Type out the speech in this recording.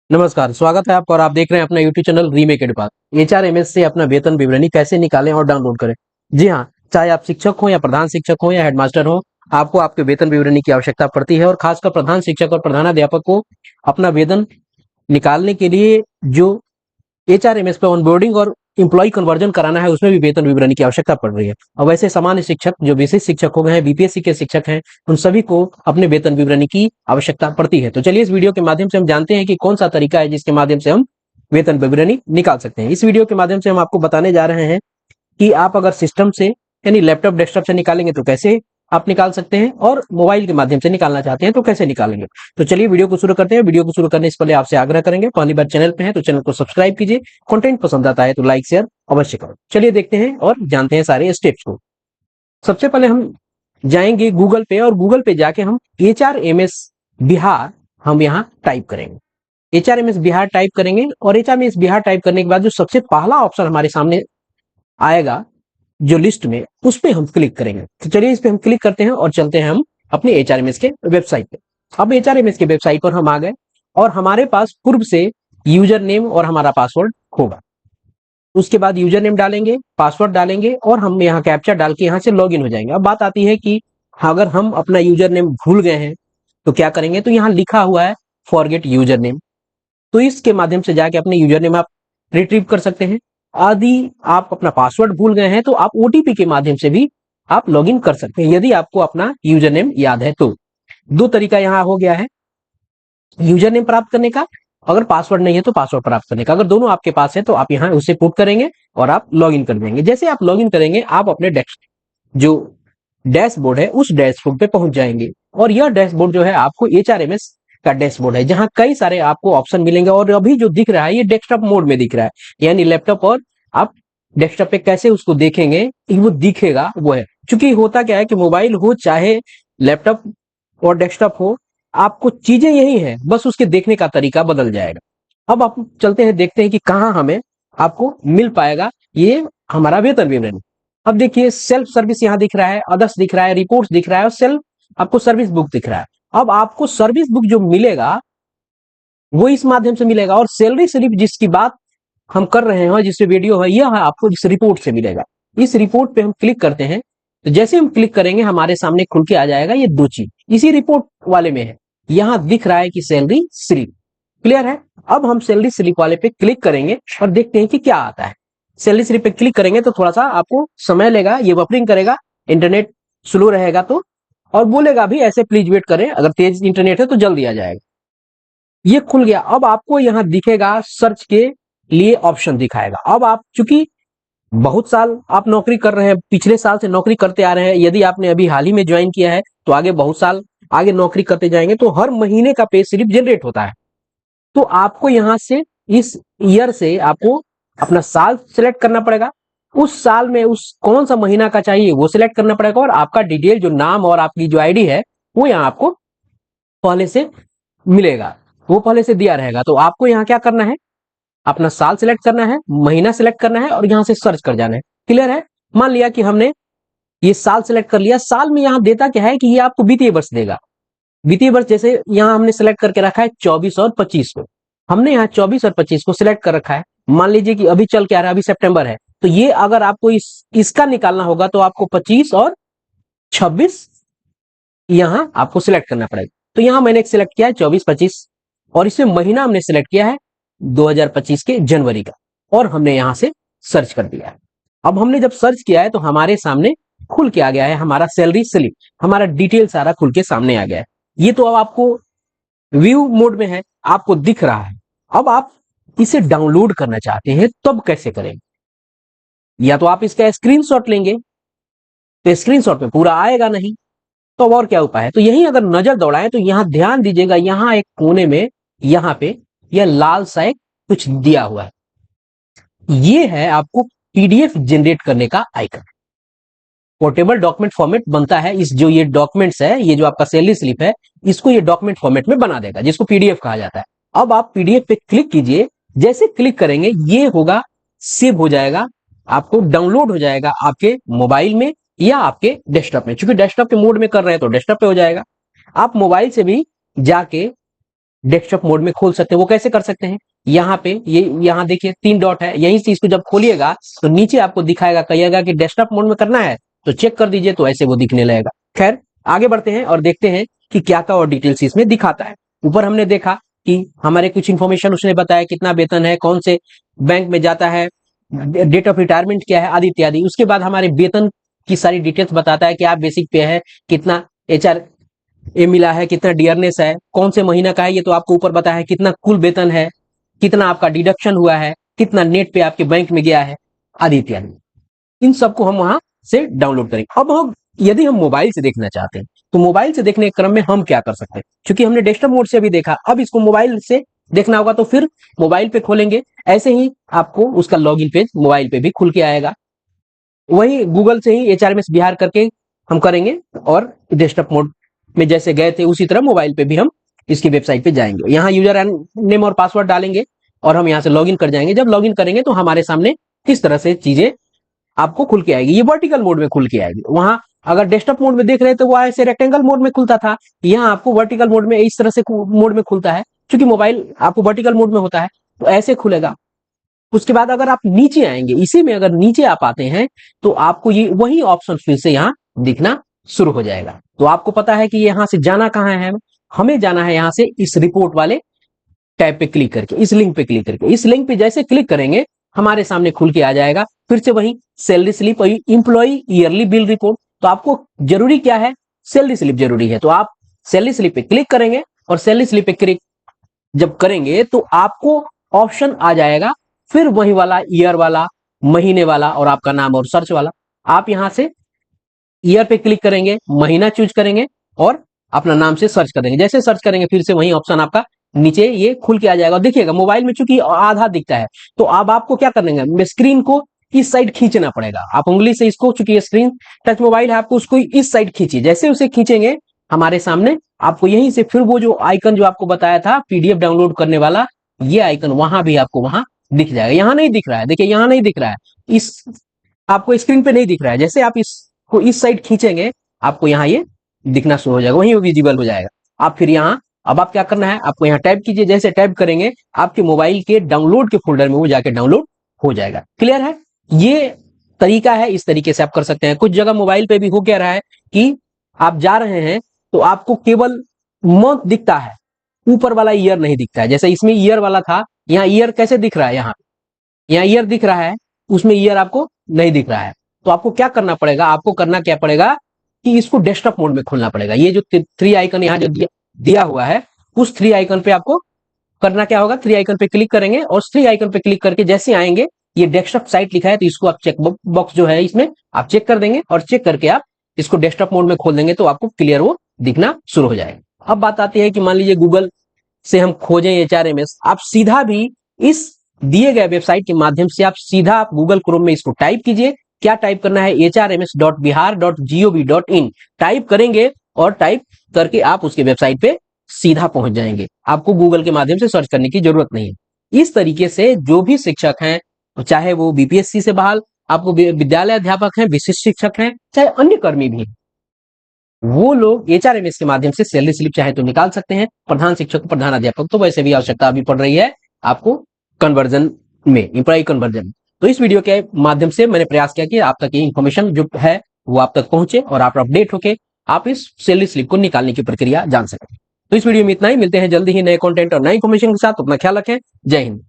नमस्कार, स्वागत है आपका और आप देख रहे हैं अपना यूट्यूब चैनल रीमेक एडपाथ। एचआरएमएस से अपना वेतन विवरणी कैसे निकालें और डाउनलोड करें। जी हाँ, चाहे आप शिक्षक हो या प्रधान शिक्षक हो या हेडमास्टर हो, आपको आपके वेतन विवरणी की आवश्यकता पड़ती है। और खासकर प्रधान शिक्षक और प्रधानाध्यापक को अपना वेतन निकालने के लिए जो एचआरएमएस पे ऑनबोर्डिंग और एम्प्लॉय कन्वर्जन कराना है, उसमें भी वेतन विवरणी की आवश्यकता पड़ रही है। और वैसे सामान्य शिक्षक जो विशेष शिक्षक हो गए हैं, बीपीएससी के शिक्षक हैं, उन सभी को अपने वेतन विवरणी की आवश्यकता पड़ती है। तो चलिए इस वीडियो के माध्यम से हम जानते हैं कि कौन सा तरीका है जिसके माध्यम से हम वेतन विवरणी निकाल सकते हैं। इस वीडियो के माध्यम से हम आपको बताने जा रहे हैं कि आप अगर सिस्टम से यानी लैपटॉप डेस्कटॉप से निकालेंगे तो कैसे आप निकाल सकते हैं, और मोबाइल के माध्यम से निकालना चाहते हैं तो कैसे निकालेंगे। तो चलिए वीडियो को शुरू करते हैं। वीडियो को शुरू करने से पहले आपसे आग्रह करेंगे, पहली बार चैनल पे हैं तो चैनल को सब्सक्राइब कीजिए, कंटेंट पसंद आता है तो लाइक शेयर अवश्य करो। चलिए देखते हैं और जानते हैं सारे स्टेप्स को। सबसे पहले हम जाएंगे गूगल पे, और गूगल पे जाके हम एचआरएमएस बिहार हम यहाँ टाइप करेंगे। एचआरएमएस बिहार टाइप करेंगे और एचआरएमएस बिहार टाइप करने के बाद जो सबसे पहला ऑप्शन हमारे सामने आएगा जो लिस्ट में, उस पे हम क्लिक करेंगे। तो चलिए इस पे हम क्लिक करते हैं और चलते हैं हम अपने एचआरएमएस के वेबसाइट पे। अब एचआरएमएस के वेबसाइट पर हम आ गए और हमारे पास पूर्व से यूजर नेम और हमारा पासवर्ड होगा। उसके बाद यूजर नेम डालेंगे, पासवर्ड डालेंगे और हम यहाँ कैप्चा डाल के यहाँ से लॉगिन हो जाएंगे। अब बात आती है कि अगर हम अपना यूजर नेम भूल गए हैं तो क्या करेंगे। तो यहाँ लिखा हुआ है फॉरगेट यूजर नेम, तो इसके माध्यम से जाके अपने यूजर नेम आप रिट्रीव कर सकते हैं। यदि आप अपना पासवर्ड भूल गए हैं तो आप ओटीपी के माध्यम से भी आप लॉगिन कर सकते हैं, यदि आपको अपना यूजर नेम याद है तो। दो तरीका यहाँ हो गया है यूजर नेम प्राप्त करने का, अगर पासवर्ड नहीं है तो पासवर्ड प्राप्त करने का। अगर दोनों आपके पास है तो आप यहाँ उसे पुट करेंगे और आप लॉगिन कर देंगे। जैसे आप लॉगिन करेंगे आप अपने जो डैशबोर्ड है उस डैशबोर्ड पे पहुंच जाएंगे। और यह डैशबोर्ड जो है आपको एचआरएमएस का डैशबोर्ड है, जहां कई सारे आपको ऑप्शन मिलेंगे। और अभी जो दिख रहा है ये डेस्कटॉप मोड में दिख रहा है, यानी लैपटॉप और आप डेस्कटॉप पे कैसे उसको देखेंगे वो दिखेगा वो है। क्योंकि होता क्या है कि मोबाइल हो चाहे लैपटॉप और डेस्कटॉप हो, आपको चीजें यही है, बस उसके देखने का तरीका बदल जाएगा। अब आप चलते हैं देखते हैं कि कहाँ हमें आपको मिल पाएगा ये हमारा वेतन विवरण। अब देखिए सेल्फ सर्विस यहाँ दिख रहा है, अदर्स दिख रहा है, रिपोर्ट्स दिख रहा है और सेल्फ आपको सर्विस बुक दिख रहा है। अब आपको सर्विस बुक जो मिलेगा वो इस माध्यम से मिलेगा, और सैलरी स्लिप जिसकी बात हम कर रहे हैं जिससे वीडियो है यह है आपको इस रिपोर्ट से मिलेगा। इस रिपोर्ट पे हम क्लिक करते हैं तो जैसे हम क्लिक करेंगे हमारे सामने खुल के आ जाएगा ये दो चीज इसी रिपोर्ट वाले में है। यहाँ दिख रहा है कि सैलरी स्लिप, क्लियर है। अब हम सैलरी स्लिप वाले पे क्लिक करेंगे और देखते हैं कि क्या आता है। सैलरी स्लिप पे क्लिक करेंगे तो थोड़ा सा आपको समय लेगा, ये बफरिंग करेगा, इंटरनेट स्लो रहेगा तो, और बोलेगा भी ऐसे प्लीज वेट करें, अगर तेज इंटरनेट है तो जल्दी आ जाएगा। ये खुल गया। अब आपको यहाँ दिखेगा सर्च के लिए ऑप्शन दिखाएगा। अब आप चूंकि बहुत साल आप नौकरी कर रहे हैं, पिछले साल से नौकरी करते आ रहे हैं, यदि आपने अभी हाल ही में ज्वाइन किया है तो आगे बहुत साल आगे नौकरी करते जाएंगे, तो हर महीने का पे स्लिप जनरेट होता है। तो आपको यहाँ से इस ईयर से आपको अपना साल सिलेक्ट करना पड़ेगा, उस साल में उस कौन सा महीना का चाहिए वो सिलेक्ट करना पड़ेगा, और आपका डिटेल जो नाम और आपकी जो आईडी है वो यहाँ आपको पहले से मिलेगा, वो पहले से दिया रहेगा। तो आपको यहाँ क्या करना है, अपना साल सिलेक्ट करना है, महीना सिलेक्ट करना है और यहाँ से सर्च कर जाना है, क्लियर है। मान लिया कि हमने ये साल सिलेक्ट कर लिया, साल में यहाँ देता क्या है कि ये आपको वित्तीय वर्ष देगा। वित्तीय वर्ष जैसे यहाँ हमने सिलेक्ट करके रखा है 24 और 25 को, हमने यहाँ 24 और 25 को सिलेक्ट कर रखा है। मान लीजिए कि अभी चल के आ रहा है, अभी सितंबर है, तो ये अगर आपको इसका निकालना होगा तो आपको 25 और 26 यहाँ आपको सिलेक्ट करना पड़ेगा। तो यहाँ मैंने सिलेक्ट किया है 24-25, और इसमें महीना हमने सिलेक्ट किया है 2025 के जनवरी का, और हमने यहाँ से सर्च कर दिया है। अब हमने जब सर्च किया है तो हमारे सामने खुल के आ गया है हमारा सैलरी स्लिप, हमारा डिटेल सारा खुल के सामने आ गया है। ये तो अब आपको व्यू मोड में है, आपको दिख रहा है। अब आप इसे डाउनलोड करना चाहते हैं तब कैसे करेंगे, या तो आप इसका स्क्रीनशॉट लेंगे, तो स्क्रीनशॉट में पूरा आएगा नहीं, तो अब और क्या उपाय है। तो यही अगर नजर दौड़ाएं तो यहां ध्यान दीजिएगा, यहां एक कोने में यहां पे यह लाल सा एक कुछ दिया हुआ है, ये है आपको पीडीएफ जनरेट करने का आइकन। पोर्टेबल डॉक्यूमेंट फॉर्मेट बनता है, इस जो ये डॉक्यूमेंट्स है, ये जो आपका सैलरी स्लिप है, इसको ये डॉक्यूमेंट फॉर्मेट में बना देगा, जिसको पीडीएफ कहा जाता है। अब आप पीडीएफ पे क्लिक कीजिए, जैसे क्लिक करेंगे ये होगा सेव हो जाएगा, आपको डाउनलोड हो जाएगा आपके मोबाइल में या आपके डेस्कटॉप में। चूंकि डेस्कटॉप के मोड में कर रहे हैं तो डेस्कटॉप पे हो जाएगा। आप मोबाइल से भी जाके डेस्कटॉप मोड में खोल सकते हैं। वो कैसे कर सकते हैं, यहाँ पे ये यहाँ देखिए 3 डॉट है, यहीं से इसको जब खोलिएगा तो नीचे आपको दिखाएगा, कहिएगा कि डेस्कटॉप मोड में करना है तो चेक कर दीजिए, तो ऐसे वो दिखने लगेगा। खैर आगे बढ़ते हैं और देखते हैं कि क्या क्या और डिटेल्स इसमें दिखाता है। ऊपर हमने देखा कि हमारे कुछ इंफॉर्मेशन उसने बताया, कितना वेतन है, कौन से बैंक में जाता है, डेट ऑफ रिटायरमेंट क्या है, आदि इत्यादि। उसके बाद हमारे वेतन की सारी डिटेल्स बताता है कि आप बेसिक पे है, कितना एचआर ए मिला है, कितना डियरनेस है, कौन से महीना का है, ये तो आपको ऊपर बताया है, कितना कुल वेतन है, कितना आपका डिडक्शन हुआ है, कितना नेट पे आपके बैंक में गया है, आदि इत्यादि। इन सबको हम वहां से डाउनलोड करेंगे। अब हम यदि हम मोबाइल से देखना चाहते हैं तो मोबाइल से देखने के क्रम में हम क्या कर सकते हैं, क्योंकि हमने डेस्कटॉप मोड से भी देखा, अब इसको मोबाइल से देखना होगा तो फिर मोबाइल पे खोलेंगे। ऐसे ही आपको उसका लॉगिन पेज मोबाइल पे भी खुल के आएगा। वही गूगल से ही एचआरएमएस बिहार करके हम करेंगे और डेस्कटॉप मोड में जैसे गए थे उसी तरह मोबाइल पे भी हम इसकी वेबसाइट पे जाएंगे। यहाँ यूजर नेम और पासवर्ड डालेंगे और हम यहाँ से लॉगिन कर जाएंगे। जब लॉगिन करेंगे तो हमारे सामने किस तरह से चीजें आपको खुल के आएगी, ये वर्टिकल मोड में खुल के आएगी। वहां अगर डेस्कटॉप मोड में देख रहे थे वो ऐसे रेक्टेंगल मोड में खुलता था, यहाँ आपको वर्टिकल मोड में इस तरह से मोड में खुलता है, क्योंकि मोबाइल आपको वर्टिकल मोड में होता है तो ऐसे खुलेगा। उसके बाद अगर आप नीचे आएंगे, इसी में अगर नीचे आप आते हैं तो आपको ये वही ऑप्शन फिर से यहाँ दिखना शुरू हो जाएगा। तो आपको पता है कि यहाँ से जाना कहाँ है, हमें जाना है यहाँ से इस रिपोर्ट वाले टैब पे क्लिक करके, इस लिंक पे क्लिक करके। इस लिंक पे जैसे क्लिक करेंगे हमारे सामने खुल के आ जाएगा फिर से वही salary slip, employee yearly bill report. तो आपको जरूरी क्या है, सैलरी स्लिप जरूरी है, तो आप सैलरी स्लिप पे क्लिक करेंगे और सैलरी स्लिप पे क्लिक जब करेंगे तो आपको ऑप्शन आ जाएगा फिर वही वाला ईयर वाला, महीने वाला और आपका नाम और सर्च वाला। आप यहां से ईयर पे क्लिक करेंगे, महीना चूज करेंगे और अपना नाम से सर्च करेंगे। जैसे सर्च करेंगे फिर से वही ऑप्शन आपका नीचे ये खुल के आ जाएगा। देखिएगा मोबाइल में चूंकि आधा दिखता है तो अब आपको क्या करना है, स्क्रीन को इस साइड खींचना पड़ेगा। आप उंगली से इसको, चूंकि स्क्रीन टच मोबाइल है, आपको उसको इस साइड खींचिए। जैसे उसे खींचेंगे हमारे सामने आपको यहीं से फिर वो जो आइकन जो आपको बताया था पीडीएफ डाउनलोड करने वाला, ये आइकन वहां भी आपको वहां दिख जाएगा। यहां नहीं दिख रहा है, देखिए यहां नहीं दिख रहा है, इस आपको स्क्रीन पे नहीं दिख रहा है। जैसे आप इसको इस साइड खींचेंगे आपको यहाँ ये दिखना शुरू हो जाएगा, वहीं विजिबल हो जाएगा। आप फिर यहाँ अब आप क्या करना है, आपको यहाँ टाइप कीजिए। जैसे टाइप करेंगे आपके मोबाइल के डाउनलोड के फोल्डर में वो जाके डाउनलोड हो जाएगा। क्लियर है, ये तरीका है, इस तरीके से आप कर सकते हैं। कुछ जगह मोबाइल पे भी हो क्या रहा है कि आप जा रहे हैं तो आपको केवल मंथ दिखता है, ऊपर वाला ईयर नहीं दिखता है। जैसे इसमें ईयर वाला था, यहाँ ईयर कैसे दिख रहा है, यहाँ ईयर दिख रहा है, उसमें ईयर आपको नहीं दिख रहा है। तो आपको क्या करना पड़ेगा, आपको करना क्या पड़ेगा कि इसको डेस्कटॉप मोड में खोलना पड़ेगा। ये जो थ्री आइकन यहाँ जो दिया हुआ है उस थ्री आइकन पे आपको करना क्या होगा, थ्री आइकन पे क्लिक करेंगे और थ्री आइकन पे क्लिक करके जैसे आएंगे ये डेस्कटॉप साइट लिखा है तो इसको आप चेक बॉक्स जो है इसमें आप चेक कर देंगे और चेक करके आप इसको डेस्कटॉप मोड में खोल देंगे तो आपको क्लियर वो दिखना शुरू हो जाएगा। अब बात आती है कि मान लीजिए गूगल से हम खोजें एचआरएमएस, आप सीधा भी इस दिए गए वेबसाइट के माध्यम से आप सीधा आप गूगल क्रोम में इसको टाइप कीजिए। क्या टाइप करना है, hrms.bihar.gov.in टाइप करेंगे और टाइप करके आप उसके वेबसाइट पे सीधा पहुंच जाएंगे। आपको गूगल के माध्यम से सर्च करने की जरूरत नहीं है। इस तरीके से जो भी शिक्षक हैं, चाहे वो बीपीएससी से बहाल आपको विद्यालय अध्यापक हैं, विशिष्ट शिक्षक हैं, चाहे अन्य कर्मी भी हैं, वो लोग एचआरएमएस के माध्यम से सैलरी स्लिप चाहे तो निकाल सकते हैं। प्रधान शिक्षक, प्रधान अध्यापक तो वैसे भी आवश्यकता अभी पड़ रही है आपको कन्वर्जन में, एम्प्लॉय कन्वर्जन। तो इस वीडियो के माध्यम से मैंने प्रयास किया कि आप तक ये इंफॉर्मेशन जो है वो आप तक पहुंचे और आप अपडेट होके आप इस सैलरी स्लिप को निकालने की प्रक्रिया जान सकें। तो इस वीडियो में इतना ही, मिलते हैं जल्दी ही नए कंटेंट और नई इंफॉर्मेशन के साथ। अपना ख्याल रखें, जय हिंद।